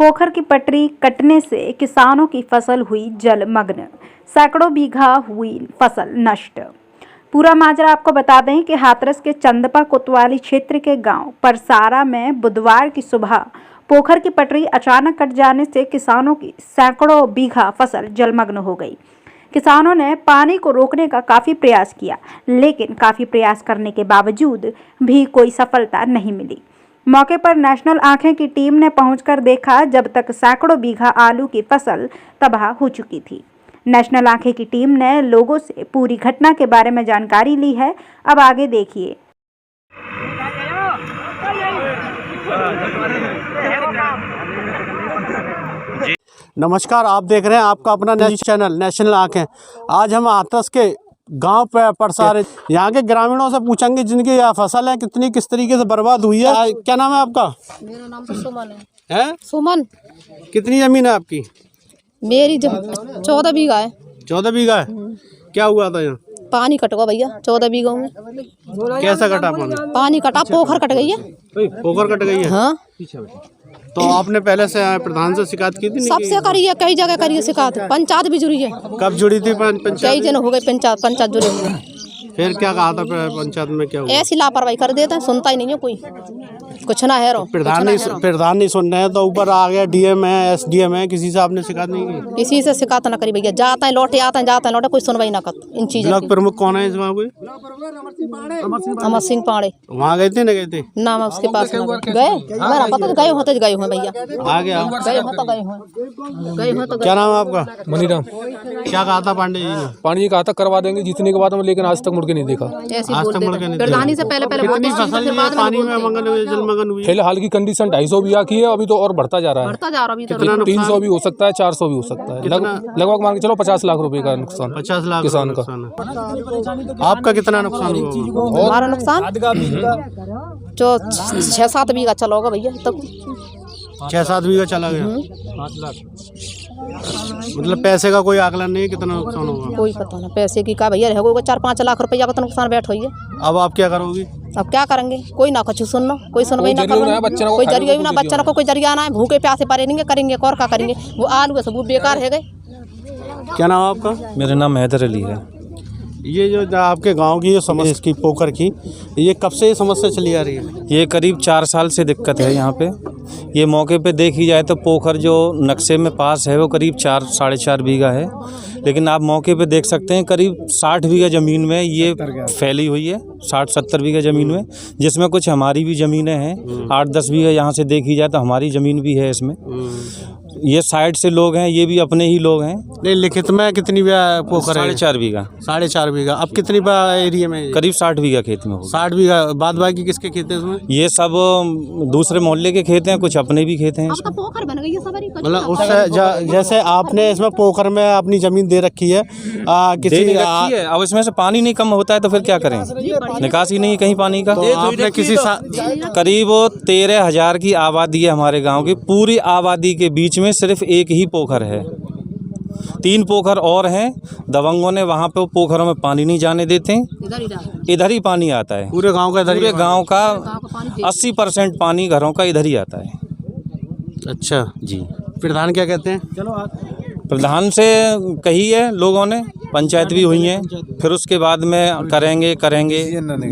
पोखर की पटरी कटने से किसानों की फसल हुई जलमग्न, सैकड़ों बीघा हुई फसल नष्ट। पूरा माजरा आपको बता दें कि हाथरस के चंदपा कोतवाली क्षेत्र के गांव परसारा में बुधवार की सुबह पोखर की पटरी अचानक कट जाने से किसानों की सैकड़ों बीघा फसल जलमग्न हो गई। किसानों ने पानी को रोकने का काफी प्रयास किया, लेकिन काफी प्रयास करने के बावजूद भी कोई सफलता नहीं मिली। मौके पर नेशनल आंखें की टीम ने पहुंचकर देखा, जब तक सैकड़ों बीघा आलू की फसल तबाह हो चुकी थी। नेशनल आंखें की टीम ने लोगों से पूरी घटना के बारे में जानकारी ली है। अब आगे देखिए। नमस्कार, आप देख रहे हैं आपका अपना न्यूज़ चैनल नेशनल आंखें। आज हम हाथरस के गांव पे परसारे यहाँ के ग्रामीणों से पूछेंगे जिनकी फसल है कितनी किस तरीके से बर्बाद हुई है। क्या नाम है आपका? मेरा नाम तो सुमन है। हैं? सुमन। कितनी जमीन है आपकी? मेरी 14 बीघा है। 14 बीघा है। क्या हुआ था यहाँ? पानी कट गया भैया 14 बीघों में। कैसा कटा पानी? पानी कटा, पोखर कट गई है। पोखर कट गई है। हाँ, तो आपने पहले से प्रधान से शिकायत की थी? सबसे करी है, कई जगह करी है शिकायत। पंचायत भी जुड़ी है। कब जुड़ी थी पंचायत? कई दिन हो गए पंचायत जुड़े हुए। फिर क्या कहा था पंचायत में? क्या हुआ? ऐसी लापरवाही कर देता है, सुनता ही नहीं है कोई, कुछ ना है। प्रधान नहीं सुन रहे हैं तो ऊपर आ गया डीएम है, एसडीएम है, किसी से आपने शिकायत नहीं की? किसी से शिकायत ना करी भैया, जाता है लौटे, आता है जाता है लौटे, कोई सुनवाई ना कर इन चीजों। ब्लॉक प्रमुख कौन है इस वहाँ कोई? अमर सिंह पाड़े। वहाँ गए थे ना? गए थे नाम है उसके पास। गए मेरा पता, गए होते गए हुए भैया। आ गया गए हो तो क्या नाम है आपका? मनीराम। क्या कहा था पांडे जी ने? पांडे जी कहा था करवा देंगे जीतने के बाद में, लेकिन आज तक मुड़ के नहीं देखा। आज तक मुड़ के नहीं प्रधानी से पहले कितनी फसल पानी में जलमग्न हुई? फिलहाल की कंडीशन 250 बीघा की है, अभी तो और बढ़ता जा रहा है। अभी तो 300 भी हो सकता है, 400 भी हो सकता है। लगभग मान के चलो 50 लाख रुपए का नुकसान। 50 लाख किसान का। आपका कितना नुकसान हुआ? हमारा नुकसान जो 6-7 बीघा चला होगा भैया तब। 6-7 बीघा चला गया। 5 लाख मतलब पैसे का कोई आकलन नहीं कितना नुकसान होगा? कोई पता ना पैसे की का भैया, रहेगा 4-5 लाख रुपया का तो नुकसान बैठ हुई है। अब आप क्या करोगी? अब क्या करेंगे? कोई ना कुछ सुनना, कोई सुनवाई ना करना, कोई जरिया ना, बच्चा को कोई जरिया ना है। भूखे प्यासे परे नहीं करेंगे, और क्या करेंगे? वो आलू सब बेकार है गए। क्या नाम आपका? मेरा नाम हैदर अली है। ये जो आपके गांव की जो समस्या इसकी पोखर की, ये कब से ये समस्या चली आ रही है? ये करीब 4 साल से दिक्कत है यहाँ पे। ये मौके पे देखी जाए तो पोखर जो नक्शे में पास है वो करीब 4-4.5 बीघा है, लेकिन आप मौके पे देख सकते हैं करीब 60 बीघा ज़मीन में ये फैली हुई है। 60-70 बीघा ज़मीन में, जिसमें कुछ हमारी भी ज़मीनें हैं। 8-10 बीघा यहाँ से देखी जाए तो हमारी ज़मीन भी है इसमें। ये साइड से लोग हैं, ये भी अपने ही लोग हैं। नहीं, लिखित में कितनी पोखर है? 4.5 बीघा। 4.5 बीघा। अब कितनी एरिया में? करीब 60 बीघा खेत में होगा। 60 बीघा। बाद बाकी किसके खेत हैं इसमें? ये सब दूसरे मोहल्ले के खेत हैं, कुछ अपने भी खेत हैं। पोखर बन गई है सब। मतलब उससे जैसे आपने इसमें पोखर में अपनी जमीन दे रखी है, किसी रखी है। अब इसमें से पानी नहीं कम होता है तो फिर क्या करें? निकासी नहीं कहीं पानी का। तो आपने किसी करीब 13,000 की आबादी है हमारे गांव की। पूरी आबादी के बीच में सिर्फ एक ही पोखर है। 3 पोखर और हैं। दबंगों ने वहाँ पे पोखरों में पानी नहीं जाने देते, इधर ही पानी आता है। पूरे गांव का पूरे गांव का 80% पानी घरों का इधर ही आता है। अच्छा जी। प्रधान क्या कहते हैं? प्रधान से कही है लोगों ने, पंचायत भी हुई है, फिर उसके बाद में करेंगे।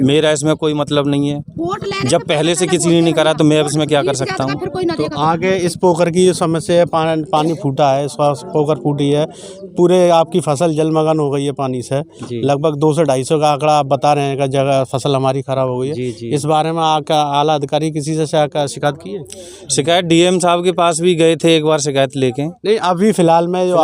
मेरा इसमें कोई मतलब नहीं है। जब पहले से किसी ने नहीं करा तो मैं अब इसमें क्या कर सकता हूँ? तो आगे इस पोखर की जो समस्या है, पानी फूटा है, पोखर फूटी है, पूरे आपकी फसल जलमग्न हो गई है पानी से। लगभग 200 से 250 का आंकड़ा आप बता रहे हैं कि जगह फसल हमारी खराब हो गई है। इस बारे में आला अधिकारी किसी से शिकायत की है? शिकायत डीएम साहब के पास भी गए थे एक बार शिकायत लेके। नहीं, अभी फिलहाल में जो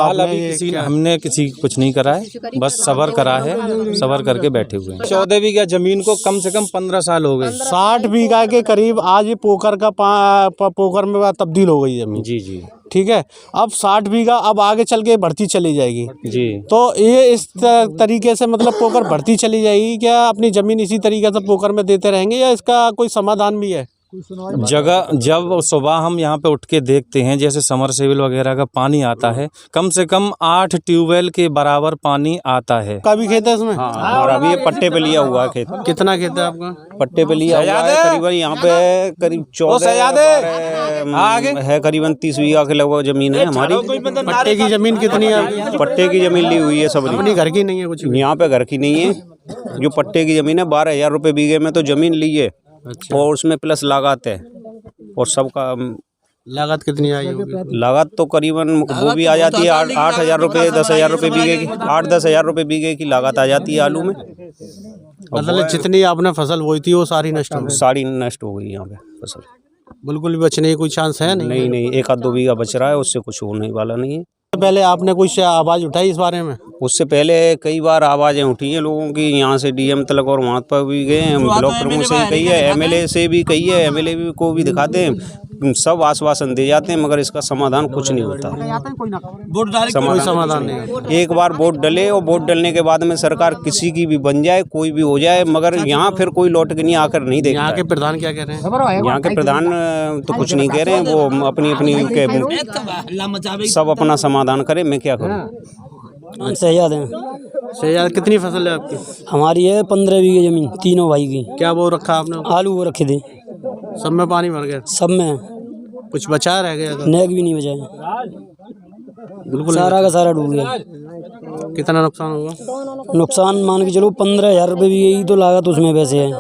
हमने किसी कुछ नहीं करा है, बस सबर करा है, सबर करके बैठे हुए हैं। 14 बीघा जमीन को कम से कम 15 साल हो गए। 60 बीघा के करीब आज ये पोखर में तब्दील हो गई जमीन। जी। ठीक है। अब 60 बीघा अब आगे चल के बढ़ती चली जाएगी जी। तो ये इस तरीके से मतलब पोखर बढ़ती चली जाएगी क्या? अपनी ज़मीन इसी तरीके से पोखर में देते रहेंगे या इसका कोई समाधान भी है? जगह जब सुबह हम यहाँ पे उठ के देखते हैं, जैसे समरसेबल वगैरह का पानी आता है, कम से कम 8 ट्यूबवेल के बराबर पानी आता है। का भी खेत है इसमें? हाँ, हमारा भी ये पट्टे पे लिया हुआ है खेत। कितना खेत है आपका? पट्टे पे लिया हुआ है करीबन, यहाँ पे करीब 14 है, करीबन 30 बीघा के लगभग जमीन है हमारी। पट्टे की जमीन कितनी है आपकी? पट्टे की जमीन ली हुई है सब, अपनी घर की नहीं है कुछ? यहाँ पे घर की नहीं है। जो पट्टे की जमीन है 12,000 रुपये बीघे में तो जमीन ली है। अच्छा। और उसमें प्लस लागत है और सबका लागत कितनी आई होगी? लागत तो करीबन वो भी आ जाती है 8,000 रुपये, 10,000 रुपये बीघे की, 8-10 हज़ार रुपये बीघे की लागत आ जाती है आलू में। मतलब जितनी आपने फसल बोई थी वो सारी नष्ट हो गई? सारी नष्ट हो गई यहाँ पे फसल, बिल्कुल भी बचने की कोई चांस है नहीं? नहीं, 1-2 बीघा बच रहा है, उससे कुछ होने वाला नहीं है। पहले आपने कुछ आवाज़ उठाई इस बारे में? उससे पहले कई बार आवाज़ें उठी हैं लोगों की, यहाँ से डीएम तक और वहाँ पर भी गए हैं, ब्लॉक प्रमुख से भी कही है, एमएलए से भी कही है, एमएलए को भी दिखाते हैं, सब आश्वासन दे जाते हैं, मगर इसका समाधान कुछ नहीं होता। कोई समाधान नहीं। एक बार वोट डले और वोट डलने के बाद में सरकार किसी की भी बन जाए, कोई भी हो जाए, मगर यहाँ फिर कोई लौट के नहीं आकर नहीं देखता। यहाँ के प्रधान क्या कह रहे हैं? यहाँ के प्रधान तो कुछ नहीं कह रहे हैं, वो अपनी सब अपना समाधान करें, मैं क्या करूँ। सयाद है। सयाद कितनी फसल है आपकी? हमारी है 15 बीघे जमीन, तीनों भाई की। क्या वो रखा आपने? आलू वो रखे थे, सब में पानी भर गया? सब में कुछ बचा रह गया? नेक भी नहीं बचा, बिल्कुल सारा का सारा डूब गया। कितना नुकसान होगा? नुकसान मान के चलो 15,000 रुपये भी, यही तो लागत उसमें वैसे है,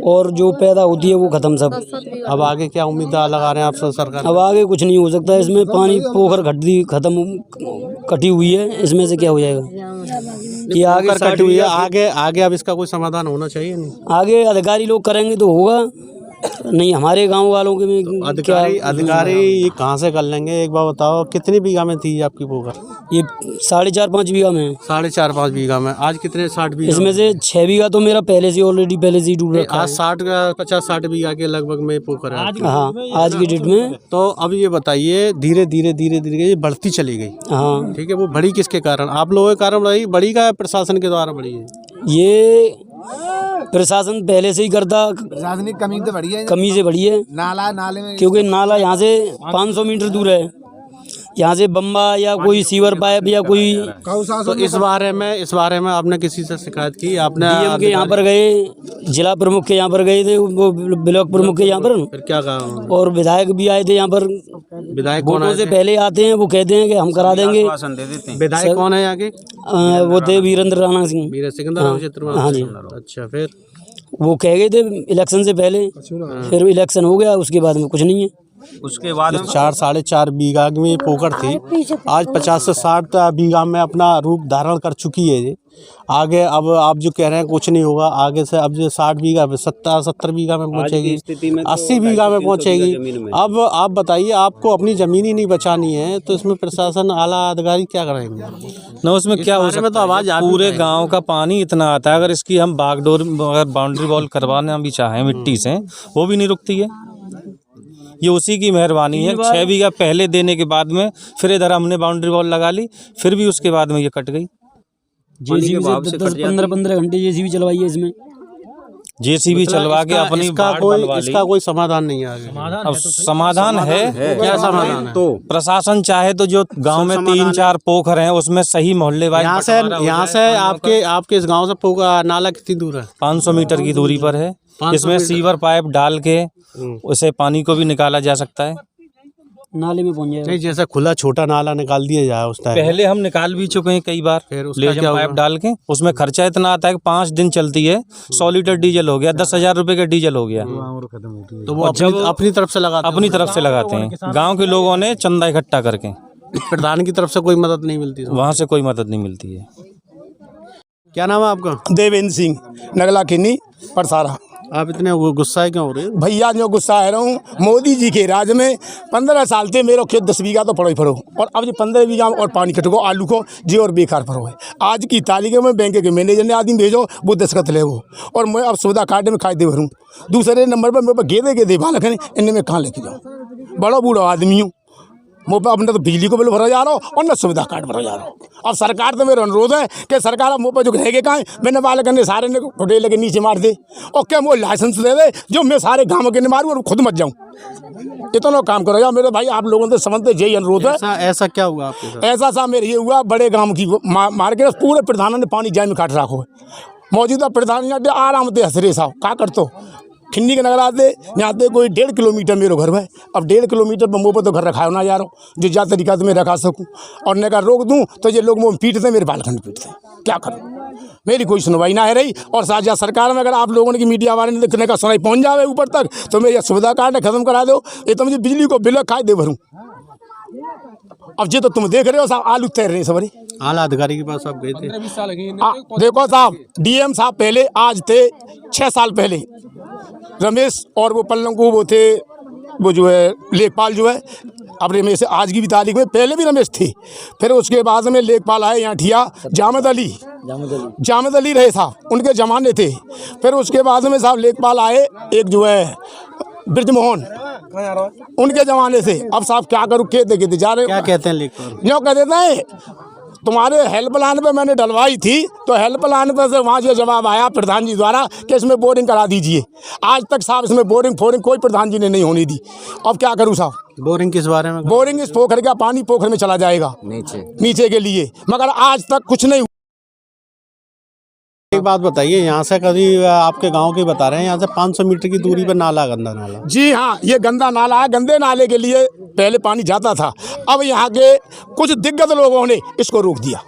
और जो पैदा होती है वो खत्म सब। अब आगे क्या उम्मीद लगा रहे हैं आप सरकार? अब आगे कुछ नहीं हो सकता इसमें, पानी पोखर खत्म कटी हुई है, इसमें से क्या हो जाएगा? ये आगे कटी हुई है, आगे अब इसका कोई समाधान होना चाहिए नहीं? आगे अधिकारी लोग करेंगे तो होगा, नहीं हमारे गांव वालों के में अधिकारी ये कहाँ से कर लेंगे? एक बार बताओ, कितनी बीघा में थी आपकी पोखर? ये 4.5-5 बीघा में है। 4.5-5 बीघा में आज कितने? 60 बीघा? इसमें से 6 बीघा तो मेरा पहले से ही डूब रखा है। आज 50-60 बीघा के लगभग में पोखर है। हाँ, आज की डेट में। तो अब ये बताइए, धीरे धीरे ये बढ़ती चली गई। हाँ ठीक है, वो बढ़ी किसके कारण? आप लोगों के कारण बढ़ी का प्रशासन के द्वारा बढ़ी है? ये प्रशासन पहले से ही करता, प्रशासनिक कमी तो बढ़ी है, कमी से बढ़ी है। नाले में, क्योंकि नाला यहाँ से 500 मीटर दूर है, यहाँ से बम्बा या कोई सीवर पाइप या कोई। तो इस बारे में आपने किसी से शिकायत की? आपने डीएम के यहाँ पर गए, जिला प्रमुख के यहाँ पर गए थे, वो ब्लॉक प्रमुख के यहाँ पर, फिर क्या कहा? और विधायक भी आए थे यहाँ पर। विधायक कौन वोटों से पहले आते हैं, वो कहते हैं कि हम करा देंगे। विधायक कौन है यहाँ के? वो थे वीरेंद्र राणा सिंह, क्षेत्र में। हाँ जी। अच्छा, फिर वो कह गए थे इलेक्शन से पहले, फिर इलेक्शन हो गया, उसके बाद में कुछ नहीं है। उसके बाद 4-4.5 बीघा में पोखर थी, आज 50 से 60 बीघा में अपना रूप धारण कर चुकी है ये। आगे अब आप जो कह रहे हैं कुछ नहीं होगा, आगे से अब जो 60 बीघा पे 70 बीघा में पहुंचेगी, 80 बीघा में पहुंचेगी। अब आप बताइए, आपको अपनी ज़मीन ही नहीं बचानी है तो इसमें प्रशासन आला अधिकारी क्या करेंगे? न उसमें क्या हो सकता तो आवाज़ है? पूरे गांव का पानी इतना आता है, अगर इसकी हम बाउंड्री वॉल करवाना भी चाहें मिट्टी से, वो भी नहीं रुकती है। ये उसी की मेहरबानी है। 6 बीघा पहले देने के बाद में फिर इधर हमने बाउंड्री वॉल लगा ली, फिर भी उसके बाद में ये कट गई। जेसीबी से 10-15 घंटे जेसीबी चलवाई है इसमें, जेसीबी चलवा के अपनी इसका कोई समाधान नहीं है आगे? अब समाधान है। क्या समाधान है? तो प्रशासन चाहे तो जो गांव में 3-4 पोखर हैं उसमें सही मोहल्ले वाइज यहाँ से आपके इस गांव से नाला कितनी दूर है? 500 मीटर की दूरी पर है। इसमें सीवर पाइप डाल के उसे पानी को भी निकाला जा सकता है, नाले में पहुंच जाएगा। नहीं, जैसे खुला छोटा नाला निकाल दिया जाए उस टाइम। पहले हम निकाल भी चुके हैं कई बार, फिर लेजर पाइप डाल के। उसमें खर्चा इतना आता है कि 5 दिन चलती है, 100 लीटर डीजल हो गया, 10,000 रुपए का डीजल हो गया। तो वो अपनी तरफ से लगाते हैं गाँव के लोगों ने चंदा इकट्ठा करके। प्रधान की तरफ से कोई मदद नहीं मिलती? वहाँ से कोई मदद नहीं मिलती है। क्या नाम है आपका? देवेंद्र सिंह, नगला किन्नी परसारा। आप इतने गुस्सा क्यों हो रहे हैं? भैया जो गुस्सा है रहा हूँ, मोदी जी के राज में 15 साल थे मेरा खेत 10 बीघा तो पड़ो ही पड़ो, और अब जो 15 बीघा और पानी कटको आलू को जी और बेकार पड़ो है। आज की तारीख में बैंक के मैनेजर ने आदमी भेजो, वो दस्तखत ले वो, और मैं अब सुविधा कार्ड में खाई दे भरूँ। दूसरे नंबर पर मेरे पास गेदे बालक है, इनमें कहाँ लेके जाऊँ? बड़ा बूढ़ा आदमी हूँ, मुँह पर अपने तो बिजली को बिल भरा जा रहा हो और न सुविधा कार्ड भरा जा रहा हो। अब सरकार से मेरा अनुरोध है कि सरकार अब मुँह पर जो रहेगा कहाँ मैंने वाले करने सारे ने खुटे लगे नीचे मार दे और क्या वो लाइसेंस दे दे जो मैं सारे गाँव के मारूँ और खुद मत जाऊँ। इतना काम करो यार मेरे भाई, आप लोगों से समझते यही अनुरोध है। ऐसा क्या हुआ आपके साथ? ऐसा साहब मेरे ये हुआ, बड़े गांव की मार्केट पूरे प्रधानों ने पानी जाए में काट रखो है। मौजूदा प्रधान आराम से हंस रहे साहब क्या करते खिन्नी के नगर आते यहाँ आते कोई 1.5 किलोमीटर मेरे घर में। अब 1.5 किलोमीटर पर मुँह पर तो घर रखा ना जा रहा हूँ जो जा तरीका से मैं रखा सकूँ और न का रोक दूँ तो ये लोग मुँह पीटते मेरे बालखंड पीटते, क्या करूँ। मेरी कोई सुनवाई ना है रही। और साझा सरकार में अगर आप लोगों ने की मीडिया वाले ने देखने का सुनाई पहुँच जावे ऊपर तक तो मेरी सुविधा कार्ड खत्म करा दो। ये तो मुझे बिजली को बिल काय दे भरूँ। अब ये तो तुम देख रहे हो साहब आलू तैर रहे सबरी। आला अधिकारी के पास आप गए थे? देखो साहब डीएम साहब पहले आज थे 6 साल पहले रमेश और वो पल्लंकू वो थे वो जो है लेखपाल जो है। अब रमेश आज की भी तारीख में पहले भी रमेश थे, फिर उसके बाद में लेखपाल आए यहाँ ठिया जामद अली रहे साहब उनके जमाने थे। फिर उसके बाद में साहब लेखपाल आए एक जो है ब्रजमोहन उनके जमाने से। अब साहब क्या करूँ कहते जा रहे क्या कहते हैं लेखपाल? यूँ कह देते हैं तुम्हारे हेल्पलाइन पे मैंने डलवाई थी तो हेल्पलाइन पे से वहाँ से जवाब आया प्रधान जी द्वारा कि इसमें बोरिंग करा दीजिए। आज तक साहब इसमें बोरिंग कोई प्रधान जी ने नहीं होने दी। अब क्या करूँ साहब? बोरिंग किस बारे में? बोरिंग इस पोखर का पानी पोखर में चला जाएगा नीचे के लिए, मगर आज तक कुछ नहीं। एक बात बताइए, यहाँ से कभी आपके गांव के बता रहे हैं यहाँ से 500 मीटर की दूरी पर नाला, गंदा नाला? जी हाँ, ये गंदा नाला है। गंदे नाले के लिए पहले पानी जाता था, अब यहाँ के कुछ दिग्गज लोगों ने इसको रोक दिया।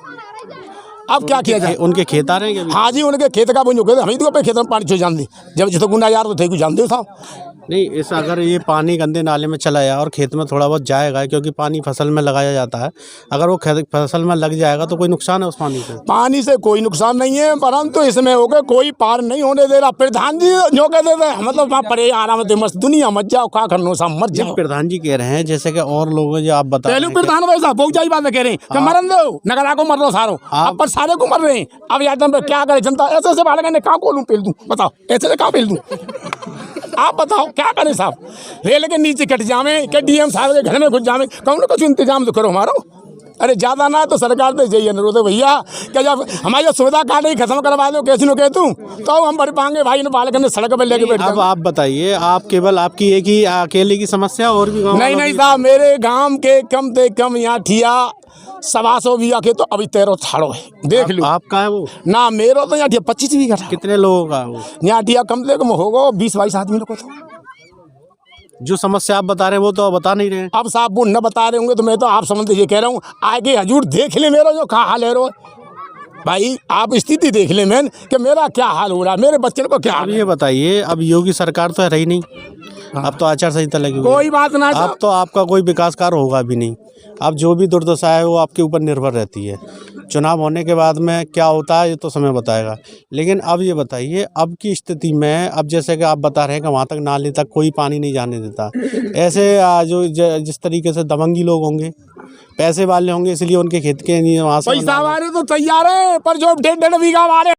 अब क्या किया जाए? उनके खेत आ रहे हैं? हाँ जी, उनके खेत का बोझ हम ही तो अपने खेत में पानी छो जान दे जब जितना गुंडा यार तो थे को जान दे साहब। नहीं, इस अगर ये पानी गंदे नाले में चला जाए और खेत में थोड़ा बहुत जाएगा क्योंकि पानी फसल में लगाया जाता है, अगर वो फसल में लग जाएगा तो कोई नुकसान है उस पानी से? पानी से कोई नुकसान नहीं है, परंतु इसमें हो गए कोई पार नहीं होने दे रहा। प्रधान जी जो कह देते हैं मतलब वहाँ परे आराम से मस्त दुनिया मत जाओ क्या करनो साहब मत जाओ। प्रधान जी कह रहे हैं जैसे कि और लोग जो आप बता पहले प्रधान वैसा बहुत बात में कह रहे हैं कि मरन दो नगरा को मर लो सारो, अब पर सारे को मर रहे हैं। अब यार क्या करे जनता ऐसे से बालक ने कहाँ को पेल दूँ बताओ, ऐसे से कहाँ पेल दूँ आप बताओ क्या करें साहब? रेल के नीचे कट जावे के डीएम साहब के घर में घुस जावे, कौन कुछ इंतजाम तो करो हमारा। अरे ज़्यादा ना तो सरकार से यही अनुरोध है भैया कि जब हमारी सुविधा कार्ड ही खत्म करवा दो कैसे कह दूँ तो हम भर पाएंगे भाई ने बालक ने सड़क पर लेके बैठ। अब आप बताइए, आप केवल आपकी एक ही अकेले की समस्या और भी गाँव? नहीं साहब, मेरे गाँव के कम से कम यहाँ ठिया 125 बीघा के तो अभी 13 छाड़ो है देख लो। आपका है वो? ना मेरा तो यहाँ 25 बीघा। कितने लोगों का वो? यहाँ ठिया कम से कम होगा 20-22 आदमी लोग को। जो समस्या आप बता रहे हैं वो तो बता नहीं रहे हैं। अब साहब वो न बता रहे होंगे तो मैं तो आप समझते ये कह रहा हूँ आगे हजूर देख ले मेरा जो क्या हाल है रो भाई, आप स्थिति देख ले मैन कि मेरा क्या हाल हो रहा है, मेरे बच्चे को क्या हाल है। ये बताइए, अब योगी सरकार तो है रही नहीं, अब तो आचार संहिता लगी हुई है। कोई बात ना, अब तो आपका कोई विकास कार्य होगा भी नहीं। अब जो भी दुर्दशा है वो आपके ऊपर निर्भर रहती है। चुनाव होने के बाद में क्या होता है ये तो समय बताएगा। लेकिन अब ये बताइए, अब की स्थिति में अब जैसे कि आप बता रहे हैं कि वहाँ तक नाले तक कोई पानी नहीं जाने देता, ऐसे जो जिस तरीके से दबंगी लोग होंगे, पैसे वाले होंगे, इसलिए उनके खेत के नहीं वहाँ से पैसा वाले तो तैयार है पर जो 1.5 बीघा वाले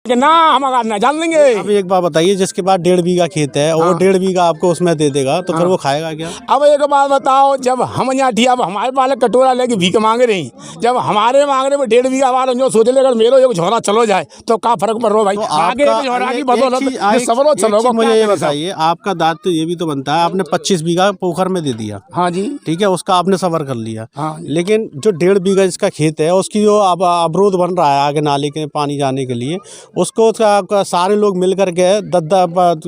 ना हम अगर ना जान लेंगे। अब एक बात बताइए, जिसके पास 1.5 बीघा खेत है और 1.5 बीघा आपको उसमें दे देगा तो फिर वो खाएगा क्या? अब एक बात बताओ, जब हम यहाँ ठिया अब हमारे वाले कटोरा लेके भीख मांगे रही, जब हमारे मांग रहे 1.5 बीघा वाले जो सोच ले अगर मेरे एक झोरा चलो जाए तो क्या फर्क पड़ रहा भाई? तो आगे झोरा की बदौलत चलो। मुझे ये बताइए, आपका दायित्व ये भी तो बनता है, आपने 25 बीघा पोखर में दे दिया, हाँ जी ठीक है, उसका आपने सवर कर लिया, हाँ। लेकिन जो 1.5 बीघा जिसका खेत है उसकी जो अब अवरोध बन रहा है आगे नाले के पानी जाने के लिए, उसको सारे लोग मिल करके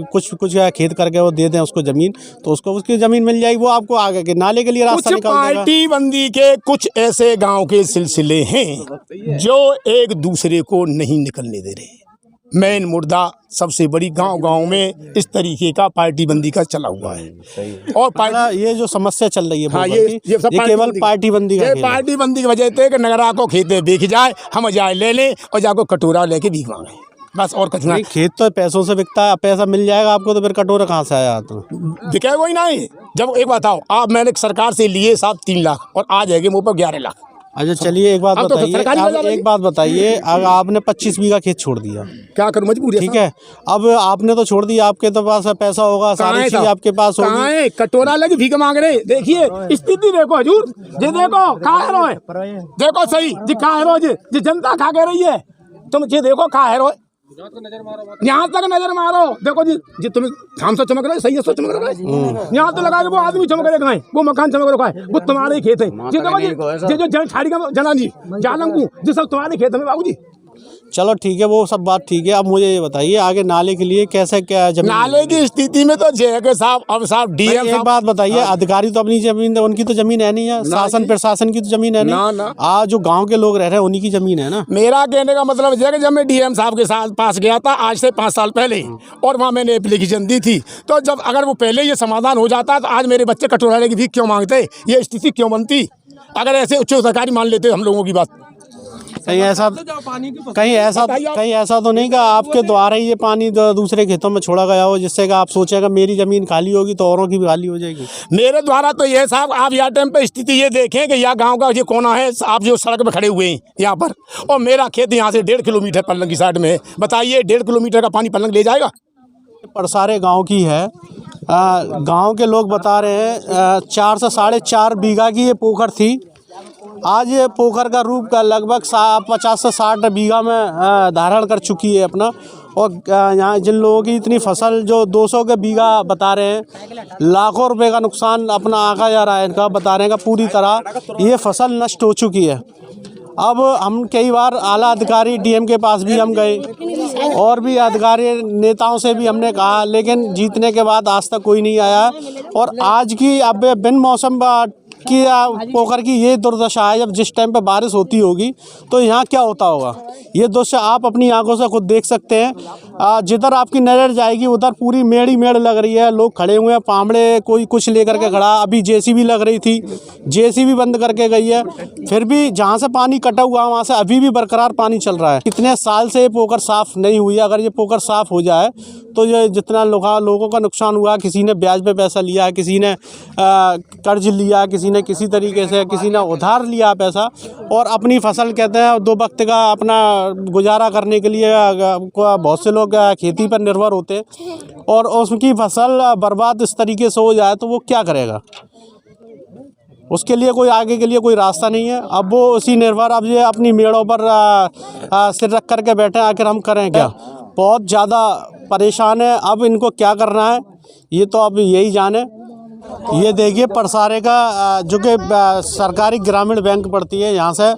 कुछ खेत करके वो दे दें उसको जमीन, तो उसको उसकी जमीन मिल जाएगी, वो आपको आगे के नाले के लिए रास्ता निकाल देगा। पार्टी बंदी के कुछ ऐसे गांव के सिलसिले हैं जो एक दूसरे को नहीं निकलने दे रहे। मेन मुद्दा सबसे बड़ी गांव में इस तरीके का पार्टी बंदी का चला हुआ है। और ये जो समस्या चल रही है, हाँ, ये केवल पार्टी बंदी का, पार्टी बंदी की वजह से नगरा को खेते बेच जाए, हम जाए ले लें और जाको कटोरा लेके भीख मांगे, बस और कुछ नहीं। खेत तो पैसों से बिकता है, पैसा मिल जाएगा आपको तो फिर कटोरा कहाँ से आया? तो बिकेगा ही नहीं। जब एक बताओ आप, मैंने सरकार से लिए साहब 3 लाख और आ जाएंगे मुँह पर 11 लाख, अच्छा चलिए एक बात अब तो बताइए, सरकारी अब बाजार एक बात बताइए, अगर आपने 25 बीघा खेत छोड़ दिया, क्या करूँ, मजबूरी ठीक है, अब आपने तो छोड़ दिया, आपके तो पास पैसा होगा, सारी चीज आपके पास कहाँ होगी। है? कटोरा लगी भीख मांग रहे। देखिए स्थिति देखो हजूर, ये देखो खा है रोए, देखो सही जी खा है रो, जी जनता खा के रही है, तुम ये देखो खा है रोए, यहाँ तक नजर मारो, देखो जी तुम हम सब चमक रहे, सही है, सब चमक रहे, यहाँ तो लगा वो आदमी चमक रहे, कहाँ वो मकान चमक रहा है, वो तुम्हारे ही खेत है जी, देखो जी जो छाड़ी का जना जी जालम को जी सब तुम्हारे खेत में बाबू जी। चलो ठीक है, वो सब बात ठीक है। अब मुझे ये बताइए आगे नाले के लिए कैसे क्या जमीन, नाले की स्थिति में तो जे के साहब, अब साहब डीएम एक बात बताइए, अधिकारी तो अपनी जमीन, उनकी तो जमीन है नहीं है, शासन प्रशासन की तो जमीन है नहीं, आज जो गांव के लोग रह रहे हैं उन्हीं की जमीन है ना। मेरा कहने का मतलब है कि जब मैं डीएम साहब के साथ पास गया था आज से 5 साल पहले, और वहाँ मैंने एप्लीकेशन दी थी, तो जब अगर वो पहले ये समाधान हो जाता तो आज मेरे बच्चे कटोरा की भीख क्यों मांगते, ये स्थिति क्यों बनती, अगर ऐसे उच्च अधिकारी मान लेते हम लोगों की बात। कहीं ऐसा तो नहीं कि आपके द्वारा ही ये पानी दूसरे खेतों में छोड़ा गया हो, जिससे कि आप सोचेगा मेरी जमीन खाली होगी तो औरों की भी खाली हो जाएगी। मेरे द्वारा तो ये साहब, आप यहाँ टाइम पे स्थिति ये देखें कि यहाँ गांव का ये कोना है, आप जो सड़क पे खड़े हुए हैं यहाँ पर, और मेरा खेत यहाँ से 1.5 किलोमीटर पलंग की साइड में है, बताइए 1.5 किलोमीटर का पानी पलंग ले जाएगा। परसारे गांव की है, गांव के लोग बता रहे हैं 4 से 4.5 बीघा की ये पोखर थी, आज ये पोखर का रूप का लगभग 50 से 60 बीघा में धारण कर चुकी है अपना, और यहाँ जिन लोगों की इतनी फसल जो 200 के बीघा बता रहे हैं, लाखों रुपए का नुकसान अपना आका जा रहा है इनका, बता रहे हैं कि पूरी तरह ये फसल नष्ट हो चुकी है। अब हम कई बार आला अधिकारी डीएम के पास भी हम गए और भी अधिकारी नेताओं से भी हमने कहा, लेकिन जीतने के बाद आज तक कोई नहीं आया। और आज की अब बिन मौसम की पोखर की ये दुर्दशा है, जब जिस टाइम पे बारिश होती होगी तो यहाँ क्या होता होगा, ये दृश्य आप अपनी आंखों से खुद देख सकते हैं। जिधर आपकी नज़र जाएगी उधर पूरी मेड़ ही मेड़ लग रही है, लोग खड़े हुए हैं, पामड़े कोई कुछ लेकर के खड़ा, अभी जेसीबी लग रही थी, जेसीबी बंद करके गई है, फिर भी जहाँ से पानी कटा हुआ वहाँ से अभी भी बरकरार पानी चल रहा है। कितने साल से ये पोखर साफ़ नहीं हुई है, अगर ये पोखर साफ़ हो जाए तो ये जितना लोगों का नुकसान हुआ, किसी ने ब्याज पे पैसा लिया, किसी ने कर्ज लिया, किसी ने किसी तरीके से, किसी ने उधार लिया पैसा, और अपनी फसल कहते हैं 2 वक्त का अपना गुजारा करने के लिए बहुत से लोग खेती पर निर्भर होते हैं, और उसकी फसल बर्बाद इस तरीके से हो जाए तो वो क्या करेगा, उसके लिए कोई आगे के लिए कोई रास्ता नहीं है। अब वो उसी निर्भर, अब ये अपनी मेड़ों पर सिर रख करके बैठे, आखिर हम करें क्या, बहुत ज़्यादा परेशान है। अब इनको क्या करना है ये तो अब यही जाने। ये देखिए परसारे का जो कि सरकारी ग्रामीण बैंक पड़ती है, यहाँ से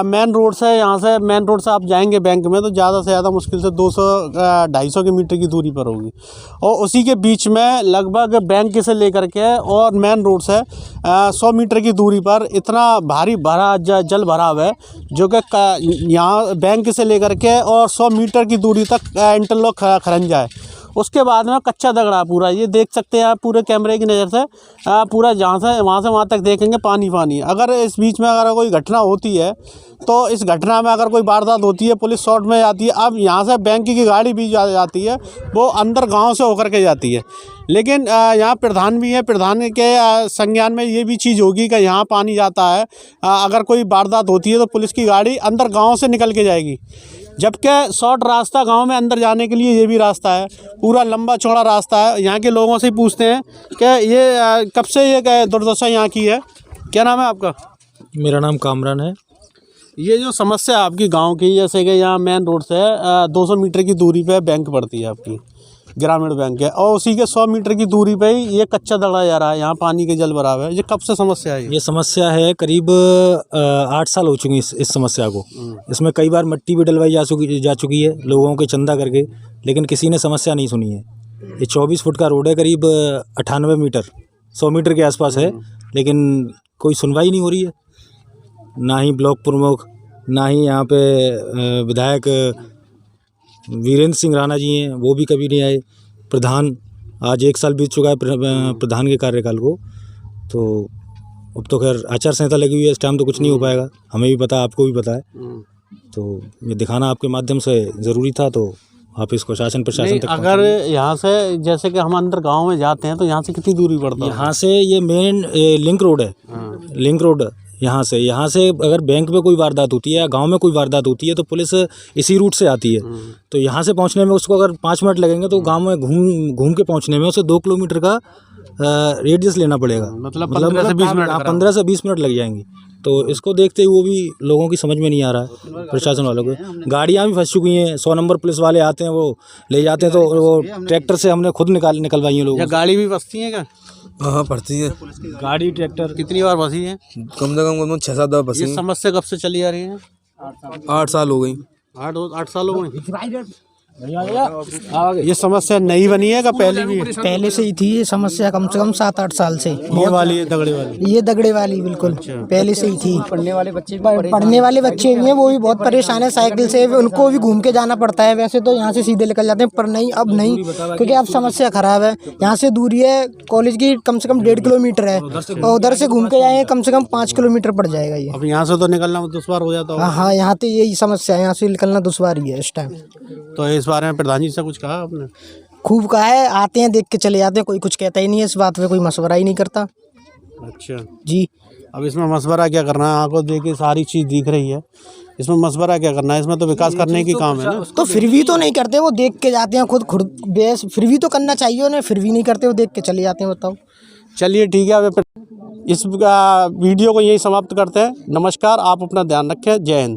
मेन रोड से, यहाँ से मेन रोड से आप जाएंगे बैंक में तो ज़्यादा से ज़्यादा मुश्किल से 200-250 के मीटर की दूरी पर होगी, और उसी के बीच में लगभग बैंक से लेकर के और मेन रोड से 100 मीटर की दूरी पर इतना भारी भरा जल भराव है, जो कि यहाँ बैंक से लेकर के और 100 मीटर की दूरी तक इंटरलॉक खरंजा है। उसके बाद में कच्चा दगड़ा पूरा, ये देख सकते हैं आप पूरे कैमरे की नज़र से, पूरा जहाँ से वहाँ तक देखेंगे पानी पानी। अगर इस बीच में अगर कोई घटना होती है तो इस घटना में अगर कोई वारदात होती है, पुलिस शॉट में जाती है, अब यहाँ से बैंक की गाड़ी भी जाती है, वो अंदर गांव से होकर के जाती है, लेकिन यहाँ प्रधान भी है, प्रधान के संज्ञान में ये भी चीज़ होगी कि यहाँ पानी जाता है, अगर कोई वारदात होती है तो पुलिस की गाड़ी अंदर गाँव से निकल के जाएगी, जबकि शॉर्ट रास्ता गांव में अंदर जाने के लिए ये भी रास्ता है, पूरा लंबा चौड़ा रास्ता है। यहाँ के लोगों से पूछते हैं कि ये कब से ये दुर्दशा यहाँ की है। क्या नाम है आपका? मेरा नाम कामरान है। ये जो समस्या आपकी गांव की, जैसे कि यहाँ मेन रोड से 200 मीटर की दूरी पे बैंक पड़ती है आपकी, ग्रामीण बैंक है, और उसी के 100 मीटर की दूरी पे ही ये कच्चा दगड़ा जा रहा है, यहाँ पानी के जल भराव है। ये कब से समस्या है? ये समस्या है करीब 8 साल हो चुकी इस समस्या को। इसमें कई बार मिट्टी भी डलवाई जा चुकी है लोगों के चंदा करके, लेकिन किसी ने समस्या नहीं सुनी है। ये 24 फुट का रोड है, करीब 98 मीटर 100 मीटर के आसपास है, लेकिन कोई सुनवाई नहीं हो रही है। ना ही ब्लॉक प्रमुख, ना ही यहाँ पे विधायक वीरेंद्र सिंह राणा जी हैं, वो भी कभी नहीं आए। प्रधान, आज 1 साल बीत चुका है प्रधान के कार्यकाल को, तो अब तो खैर आचार संहिता लगी हुई है, इस टाइम तो कुछ नहीं हो पाएगा, हमें भी पता, आपको भी पता है, तो ये दिखाना आपके माध्यम से ज़रूरी था, तो आप इसको शासन प्रशासन तक अगर यहाँ से जैसे कि हम अंदर गांव में जाते हैं तो यहाँ से कितनी दूरी पड़ता है? यहाँ से ये मेन लिंक रोड है, लिंक रोड यहाँ से अगर बैंक में कोई वारदात होती है या गांव में कोई वारदात होती है तो पुलिस इसी रूट से आती है। तो यहाँ से पहुँचने में उसको अगर 5 मिनट लगेंगे तो गांव में घूम के पहुँचने में उसे 2 किलोमीटर का रेडियस लेना पड़ेगा। मतलब 15 से 20 मिनट 15 से 20 मिनट लग जाएंगी। तो इसको देखते हुए वो भी लोगों की समझ में नहीं आ रहा है, प्रशासन वालों को। गाड़ियाँ भी फंस चुकी हैं, 100 नंबर पुलिस वाले आते हैं, वो ले जाते हैं, तो वो ट्रैक्टर से हमने खुद निकलवाई है लोगों। गाड़ी भी फंसती है क्या? हाँ पड़ती है, गाड़ी ट्रैक्टर कितनी बार फंसी है? कम से कम 6-7 दफा फंसी। ये समस्या कब से चली आ रही है? 8 साल हो गई। 8 साल हो गए। ये समस्या नई बनी है का पहले भी? पहले से ही थी ये समस्या, कम से कम 7-8 साल से। ये वाली है दगड़े वाली? ये दगड़े वाली बिल्कुल पहले से ही थी। पढ़ने वाले बच्चे भी हैं, वो भी बहुत परेशान है साइकिल से, उनको भी घूम के जाना पड़ता है। वैसे तो यहाँ से सीधे निकल जाते हैं, पर नहीं, अब नहीं, क्योंकि अब समस्या खराब है। यहाँ से दूरी है कॉलेज की कम से कम 1.5 किलोमीटर है, और उधर से घूम के जाएंगे कम से कम 5 किलोमीटर पड़ जाएगा ये। अब यहाँ से तो निकलना दुश्वार हो जाता है। हाँ, यहाँ तो यही समस्या है, यहाँ से निकलना दुश्वार ही है इस टाइम। तो इस बारे में प्रधान जी से कुछ कहा आपने? खूब कहा है, आते हैं देख के चले जाते हैं, कोई कुछ कहता ही नहीं है इस बात पे, कोई मशवरा ही नहीं करता। अच्छा जी, अब इसमें मशवरा क्या करना है? आंखों देखिए सारी चीज़ दिख रही है, इसमें मशवरा क्या करना है? इसमें तो विकास करने की काम है ना। तो फिर भी तो नहीं करते, वो देख के जाते हैं खुद बेस, फिर भी तो करना चाहिए उन्हें, फिर भी नहीं करते, वो देख के चले जाते हैं। बताओ। चलिए ठीक है, अब इस वीडियो को यही समाप्त करते हैं। नमस्कार, आप अपना ध्यान रखें। जय हिंद।